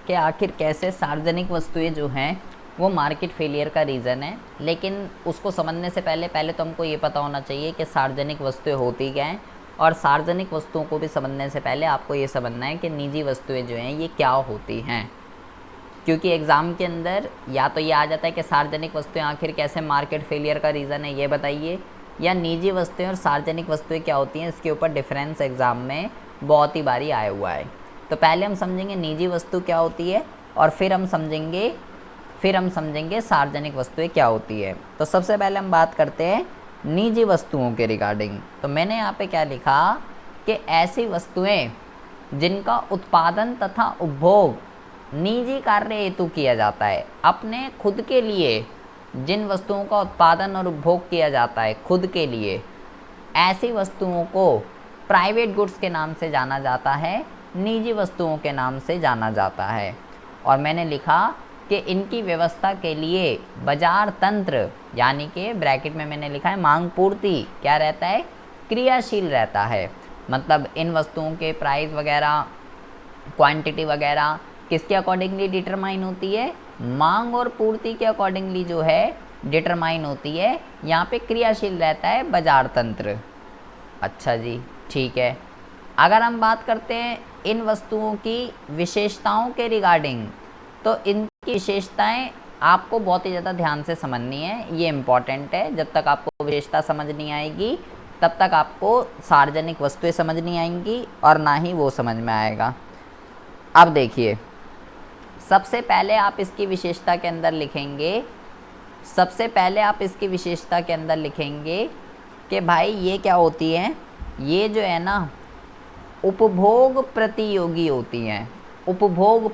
कि आखिर कैसे सार्वजनिक वस्तुएं जो हैं वो मार्केट फेलियर का रीज़न है। लेकिन उसको समझने से पहले तो हमको ये पता होना चाहिए कि सार्वजनिक वस्तुएं होती क्या हैं, और सार्वजनिक वस्तुओं को भी समझने से पहले आपको ये समझना है कि निजी वस्तुएं जो हैं ये क्या होती हैं। क्योंकि एग्ज़ाम के अंदर या तो ये आ जाता है कि सार्वजनिक वस्तुएं आखिर कैसे मार्केट फेलियर का रीज़न है ये बताइए, या निजी वस्तुएं और सार्वजनिक वस्तुएं क्या होती हैं, इसके ऊपर डिफरेंस एग्ज़ाम में बहुत ही बारी आया हुआ है। तो पहले हम समझेंगे निजी वस्तु क्या होती है, और फिर हम समझेंगे सार्वजनिक वस्तुएं क्या होती है। तो सबसे पहले हम बात करते हैं निजी वस्तुओं के रिगार्डिंग। तो मैंने यहाँ पे क्या लिखा कि ऐसी वस्तुएं जिनका उत्पादन तथा उपभोग निजी कार्य हेतु किया जाता है, अपने खुद के लिए जिन वस्तुओं का उत्पादन और उपभोग किया जाता है खुद के लिए, ऐसी वस्तुओं को प्राइवेट गुड्स के नाम से जाना जाता है, निजी वस्तुओं के नाम से जाना जाता है। और मैंने लिखा कि इनकी व्यवस्था के लिए बाजार तंत्र, यानी कि ब्रैकेट में मैंने लिखा है मांग पूर्ति, क्या रहता है, क्रियाशील रहता है। मतलब इन वस्तुओं के प्राइस वगैरह, क्वांटिटी वगैरह किसके अकॉर्डिंगली डिटरमाइन होती है, मांग और पूर्ति के अकॉर्डिंगली जो है डिटरमाइन होती है। यहाँ पे क्रियाशील रहता है बाजार तंत्र। अच्छा जी, ठीक है। अगर हम बात करते हैं इन वस्तुओं की विशेषताओं के रिगार्डिंग, तो इनकी विशेषताएं आपको बहुत ही ज़्यादा ध्यान से समझनी है, ये इम्पॉर्टेंट है। जब तक आपको विशेषता समझ नहीं आएगी तब तक आपको सार्वजनिक वस्तुएं समझ नहीं आएंगी और ना ही वो समझ में आएगा। अब देखिए, सबसे पहले आप इसकी विशेषता के अंदर लिखेंगे कि भाई ये क्या होती हैं, ये जो है ना उपभोग प्रतियोगी होती हैं। उपभोग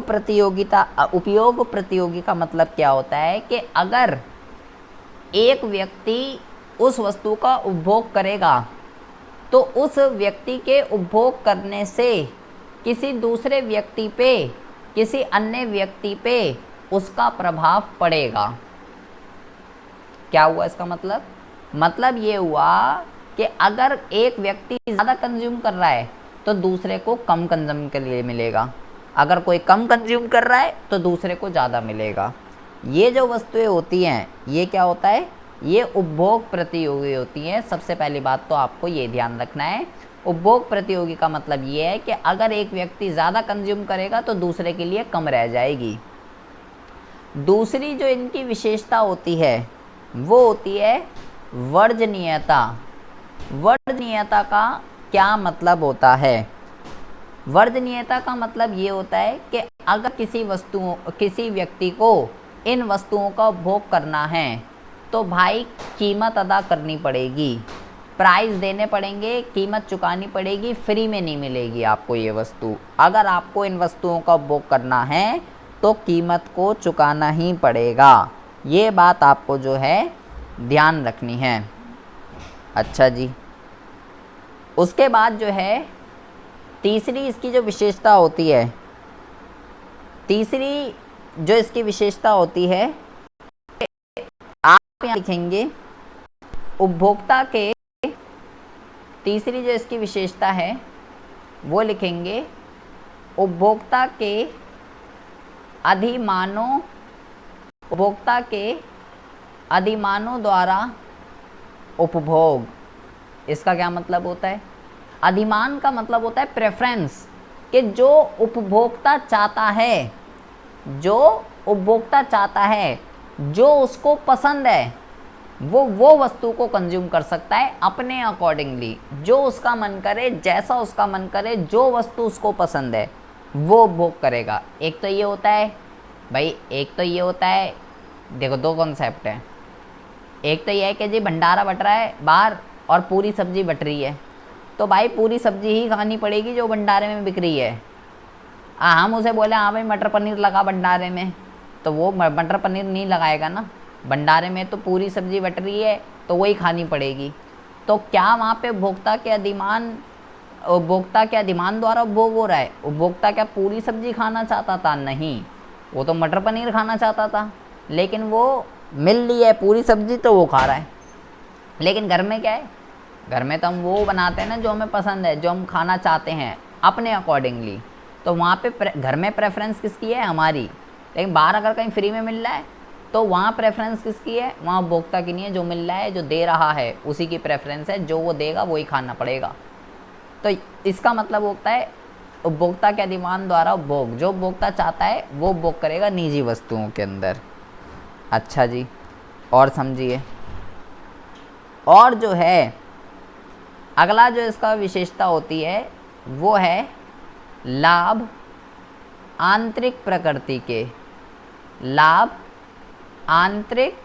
प्रतियोगी का मतलब क्या होता है कि अगर एक व्यक्ति उस वस्तु का उपभोग करेगा तो उस व्यक्ति के उपभोग करने से किसी दूसरे व्यक्ति पे, किसी अन्य व्यक्ति पे उसका प्रभाव पड़ेगा। क्या हुआ इसका मतलब ये हुआ कि अगर एक व्यक्ति ज़्यादा कंज्यूम कर रहा है तो दूसरे को कम कंज्यूम के लिए मिलेगा, अगर कोई कम कंज्यूम कर रहा है तो दूसरे को ज़्यादा मिलेगा। ये जो वस्तुएं होती हैं ये क्या होता है, ये उपभोग प्रतियोगी होती हैं। सबसे पहली बात तो आपको ये ध्यान रखना है, उपभोग प्रतियोगी का मतलब ये है कि अगर एक व्यक्ति ज़्यादा कंज्यूम करेगा तो दूसरे के लिए कम रह जाएगी। दूसरी जो इनकी विशेषता होती है वो होती है वर्जनीयता। वर्जनीयता का क्या मतलब होता है, वर्जनीयता का मतलब ये होता है कि अगर किसी व्यक्ति को इन वस्तुओं का उपभोग करना है तो भाई कीमत अदा करनी पड़ेगी, प्राइस देने पड़ेंगे, कीमत चुकानी पड़ेगी, फ्री में नहीं मिलेगी आपको ये वस्तु। अगर आपको इन वस्तुओं का उपभोग करना है तो कीमत को चुकाना ही पड़ेगा। ये बात आपको जो है ध्यान रखनी है। अच्छा जी, उसके बाद जो है तीसरी इसकी जो विशेषता होती है, आप यहाँ लिखेंगे उपभोक्ता के, तीसरी जो इसकी विशेषता है वो लिखेंगे उपभोक्ता के अधिमानों द्वारा उपभोग। इसका क्या मतलब होता है, अधिमान का मतलब होता है प्रेफरेंस, कि जो उपभोक्ता चाहता है, जो उसको पसंद है वो वस्तु को कंज्यूम कर सकता है अपने अकॉर्डिंगली, जो उसका मन करे, जैसा उसका मन करे, जो वस्तु उसको पसंद है वो उपभोग करेगा। एक तो ये होता है देखो, दो कॉन्सेप्ट है। एक तो ये है कि जी भंडारा बट रहा है बाहर और पूरी सब्जी बट रही है, तो भाई पूरी सब्जी ही खानी पड़ेगी जो भंडारे में बिक रही है। हम उसे बोले हाँ भाई मटर पनीर लगा भंडारे में, तो वो मटर पनीर नहीं लगाएगा ना, भंडारे में तो पूरी सब्जी बट रही है तो वही खानी पड़ेगी। तो क्या वहाँ पे उपभोक्ता के अधिमान द्वारा उपभोग हो रहा है? उपभोक्ता क्या पूरी सब्जी खाना चाहता था? नहीं, वो तो मटर पनीर खाना चाहता था, लेकिन वो मिल रही है पूरी सब्जी तो वो खा रहा है। लेकिन घर में क्या है, घर में तो हम वो बनाते हैं ना जो हमें पसंद है, जो हम खाना चाहते हैं अपने अकॉर्डिंगली। तो वहाँ पे घर में प्रेफरेंस किसकी है? हमारी। लेकिन बाहर अगर कहीं फ्री में मिल रहा है तो वहाँ प्रेफरेंस किसकी है? वहाँ उपभोक्ता की नहीं है। जो मिल रहा है, जो दे रहा है, उसी की प्रेफरेंस है। जो वो देगा वही खाना पड़ेगा। तो इसका मतलब होता है उपभोक्ता के अधिमान द्वारा उपभोग। जो उपभोक्ता चाहता है वो उपभोग करेगा निजी वस्तुओं के अंदर। अच्छा जी, और समझिए। और जो है अगला जो इसका विशेषता होती है वो है लाभ आंतरिक प्रकृति के। लाभ आंतरिक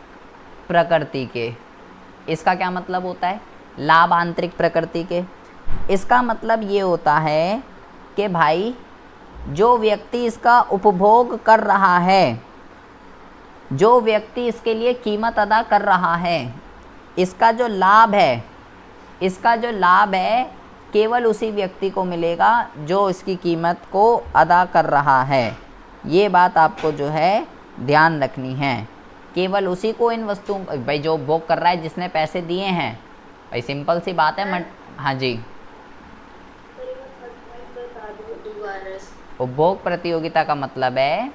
प्रकृति के, इसका क्या मतलब होता है? लाभ आंतरिक प्रकृति के, इसका मतलब ये होता है कि भाई जो व्यक्ति इसका उपभोग कर रहा है, जो व्यक्ति इसके लिए कीमत अदा कर रहा है, इसका जो लाभ है, इसका जो लाभ है केवल उसी व्यक्ति को मिलेगा जो इसकी कीमत को अदा कर रहा है। ये बात आपको जो है ध्यान रखनी है। केवल उसी को इन वस्तुओं, भाई जो उपभोग कर रहा है, जिसने पैसे दिए हैं, भाई सिंपल सी बात है। हाँ जी, उपभोग प्रतियोगिता का मतलब है,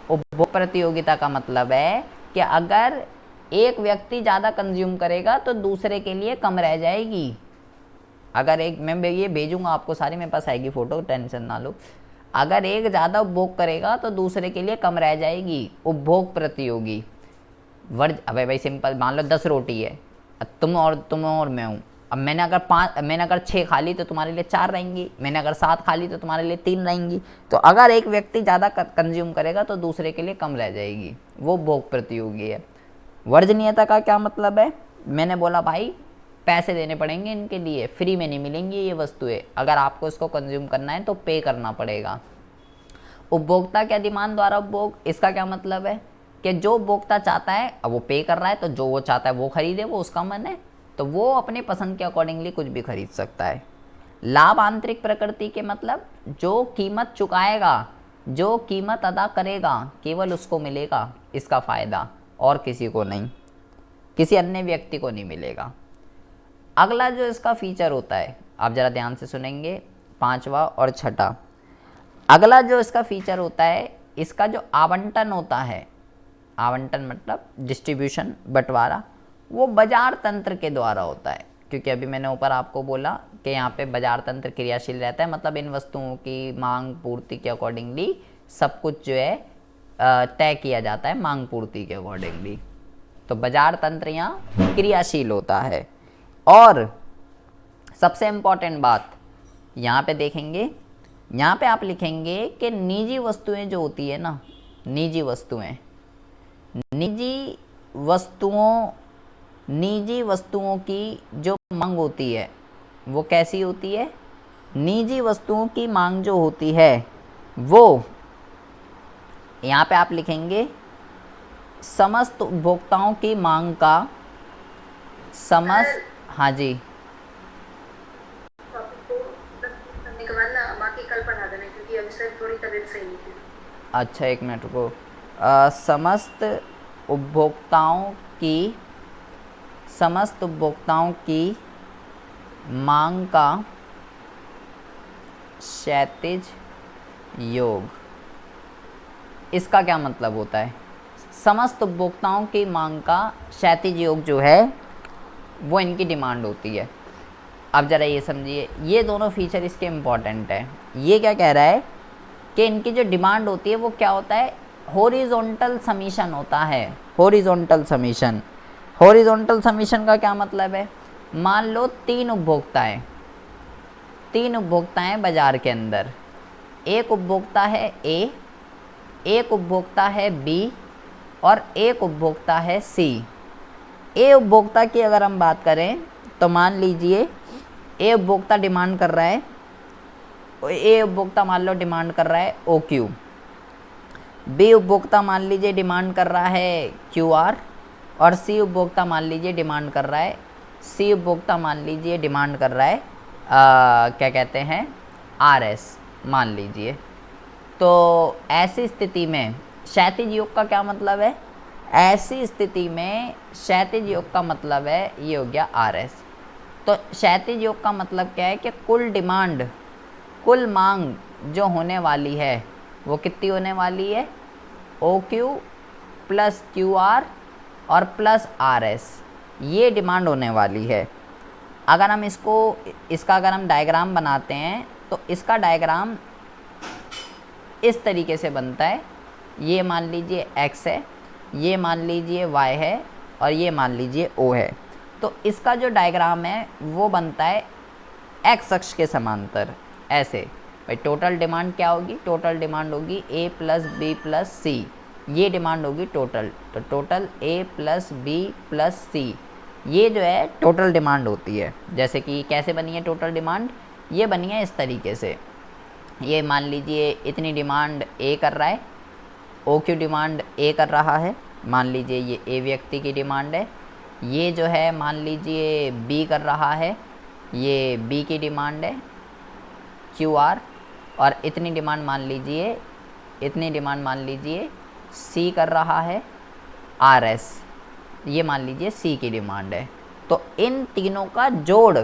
उपभोग प्रतियोगिता का मतलब है कि अगर एक व्यक्ति ज़्यादा कंज्यूम करेगा तो दूसरे के लिए कम रह जाएगी। अगर एक, मैं ये भेजूंगा आपको, सारी मेरे पास आएगी फ़ोटो, टेंशन ना लो। अगर एक ज़्यादा उपभोग करेगा तो दूसरे के लिए कम रह जाएगी। उपभोग प्रतियोगी वर्ज। अबे भाई सिंपल, मान लो 10 रोटी है, तुम और मैं हूँ। अब मैंने अगर 6 खा ली तो तुम्हारे लिए 4 रहेंगी। मैंने अगर 7 खा ली तो तुम्हारे लिए 3 रहेंगी। तो अगर एक व्यक्ति ज़्यादा कंज्यूम करेगा तो दूसरे के लिए कम रह जाएगी। वो भोग प्रतियोगी है। वर्जनीयता का क्या मतलब है? मैंने बोला भाई पैसे देने पड़ेंगे इनके लिए, फ्री में नहीं मिलेंगी ये वस्तुएं। अगर आपको इसको कंज्यूम करना है तो पे करना पड़ेगा। उपभोक्ता के अधिमान द्वारा उपभोग, इसका क्या मतलब है कि जो उपभोक्ता चाहता है, अब वो पे कर रहा है तो जो वो चाहता है वो खरीदे, वो उसका मन है, तो वो अपने पसंद के अकॉर्डिंगली कुछ भी खरीद सकता है। लाभ आंतरिक प्रकृति के मतलब जो कीमत चुकाएगा, जो कीमत अदा करेगा, केवल उसको मिलेगा इसका फ़ायदा, और किसी को नहीं, किसी अन्य व्यक्ति को नहीं मिलेगा। अगला जो इसका फीचर होता है, आप ज़रा ध्यान से सुनेंगे, 5वां और 6ठा। अगला जो इसका फीचर होता है, इसका जो आवंटन होता है, आवंटन मतलब डिस्ट्रीब्यूशन, बंटवारा, वो बाजार तंत्र के द्वारा होता है। क्योंकि अभी मैंने ऊपर आपको बोला कि यहाँ पे बाजार तंत्र क्रियाशील रहता है, मतलब इन वस्तुओं की मांग पूर्ति के अकॉर्डिंगली सब कुछ जो है तय किया जाता है, मांग पूर्ति के अकॉर्डिंगली। तो बाजार तंत्र यहाँ क्रियाशील होता है। और सबसे इम्पॉर्टेंट बात यहाँ पे देखेंगे, यहाँ पे आप लिखेंगे कि निजी वस्तुएं जो होती है ना, निजी वस्तुएं, निजी वस्तुओं की जो मांग होती है वो कैसी होती है? निजी वस्तुओं की मांग जो होती है वो, यहाँ पे आप लिखेंगे समस्त उपभोक्ताओं की मांग का समस्त, हाँ जी, अच्छा एक मिनट रुको। समस्त उपभोक्ताओं की मांग का क्षैतिज योग, इसका क्या मतलब होता है? समस्त उपभोक्ताओं की मांग का क्षैतिज योग जो है वो इनकी डिमांड होती है। अब ज़रा ये समझिए, ये दोनों फीचर इसके इम्पॉर्टेंट है। ये क्या कह रहा है कि इनकी जो डिमांड होती है वो क्या होता है? हॉरिजॉन्टल समीशन होता है। हॉरिजॉन्टल समीशन, हॉरिजॉन्टल समीशन का क्या मतलब है? मान लो 3 उपभोक्ता हैं बाज़ार के अंदर। एक उपभोक्ता है ए, एक उपभोक्ता है बी और एक उपभोक्ता है सी। ए उपभोक्ता की अगर हम बात करें तो मान लीजिए ए उपभोक्ता डिमांड कर रहा है, ए उपभोक्ता मान लो डिमांड कर रहा है OQ, बी उपभोक्ता मान लीजिए डिमांड कर रहा है QR, और सी उपभोक्ता मान लीजिए डिमांड कर रहा है, सी उपभोक्ता मान लीजिए डिमांड कर रहा है क्या कहते हैं RS मान लीजिए। तो ऐसी स्थिति में क्षैतिज योग का क्या मतलब है? ऐसी स्थिति में क्षैतिज योग का मतलब है, ये हो गया RS। तो क्षैतिज योग का मतलब क्या है कि कुल डिमांड, कुल मांग जो होने वाली है वो कितनी होने वाली है, OQ प्लस QR और प्लस RS, ये डिमांड होने वाली है। अगर हम इसका अगर हम डायग्राम बनाते हैं तो इसका डायग्राम इस तरीके से बनता है। ये मान लीजिए X है, ये मान लीजिए Y है और ये मान लीजिए O है। तो इसका जो डायग्राम है वो बनता है X अक्ष के समांतर ऐसे। भाई टोटल डिमांड क्या होगी, टोटल डिमांड होगी A plus B plus C, ये डिमांड होगी टोटल। तो total A plus B plus C, ये जो है टोटल डिमांड होती है। जैसे कि कैसे बनी है टोटल डिमांड, ये बनी है इस तरीके से। ये मान लीजिए इतनी डिमांड A कर रहा है, OQ डिमांड A कर रहा है, मान लीजिए ये A व्यक्ति की डिमांड है। ये जो है मान लीजिए B कर रहा है, ये B की डिमांड है QR, और इतनी डिमांड मान लीजिए C कर रहा है RS, ये मान लीजिए C की डिमांड है। तो इन तीनों का जोड़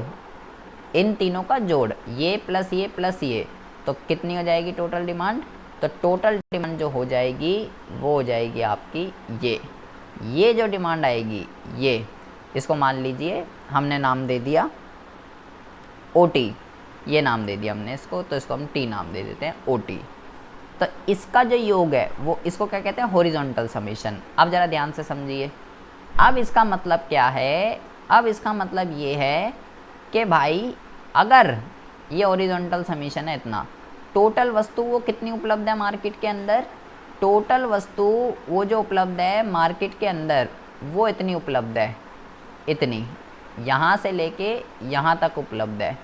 ये प्लस ये तो कितनी हो जाएगी टोटल डिमांड। तो टोटल डिमांड जो हो जाएगी वो हो जाएगी आपकी ये जो डिमांड आएगी, ये इसको मान लीजिए हमने नाम दे दिया OT, ये नाम दे दिया हमने इसको, तो इसको हम T नाम दे देते हैं OT। तो इसका जो योग है वो इसको क्या कहते हैं, हॉरिजॉन्टल समेशन। अब ज़रा ध्यान से समझिए। अब इसका मतलब क्या है, अब इसका मतलब ये है कि भाई अगर ये हॉरिजॉन्टल समेशन है इतना, टोटल वस्तु वो कितनी उपलब्ध है मार्केट के अंदर, टोटल वस्तु वो जो उपलब्ध है मार्केट के अंदर वो इतनी उपलब्ध है, इतनी यहाँ से लेके यहाँ तक उपलब्ध है।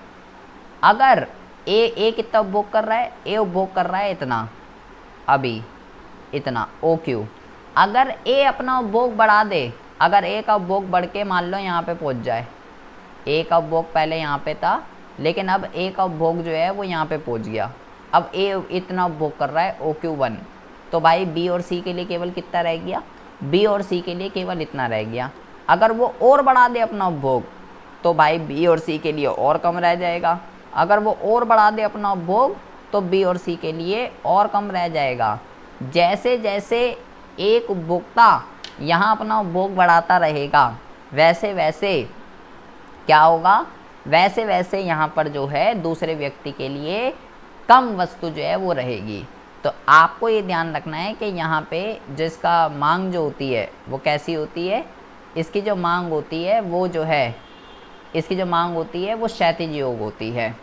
अगर ए कितना उपभोग कर रहा है, ए उपभोग कर रहा है इतना, अभी इतना OQ। अगर ए अपना उपभोग बढ़ा दे, अगर ए का उपभोग बढ़ के मान लो यहाँ पे पहुँच जाए, ए का उपभोग पहले यहाँ पे था लेकिन अब ए का उपभोग जो है वो यहाँ पे पहुँच गया, अब ए इतना उपभोग कर रहा है OQ1, तो भाई B और C के लिए केवल कितना रह गया, B और C के लिए केवल इतना रह गया। अगर वो और बढ़ा दे अपना उपभोग तो भाई B और C के लिए और कम रह जाएगा। अगर वो और बढ़ा दे अपना उपभोग तो B और C के लिए और कम रह जाएगा। जैसे जैसे एक उपभोक्ता यहाँ अपना उपभोग बढ़ाता रहेगा वैसे वैसे क्या होगा, वैसे वैसे यहाँ पर जो है दूसरे व्यक्ति के लिए कम वस्तु जो है वो रहेगी। तो आपको ये ध्यान रखना है कि यहाँ पे जिसका मांग जो होती है वो कैसी होती है, इसकी जो मांग होती है वो जो है, इसकी जो मांग होती है वो क्षैतिज योग होती है।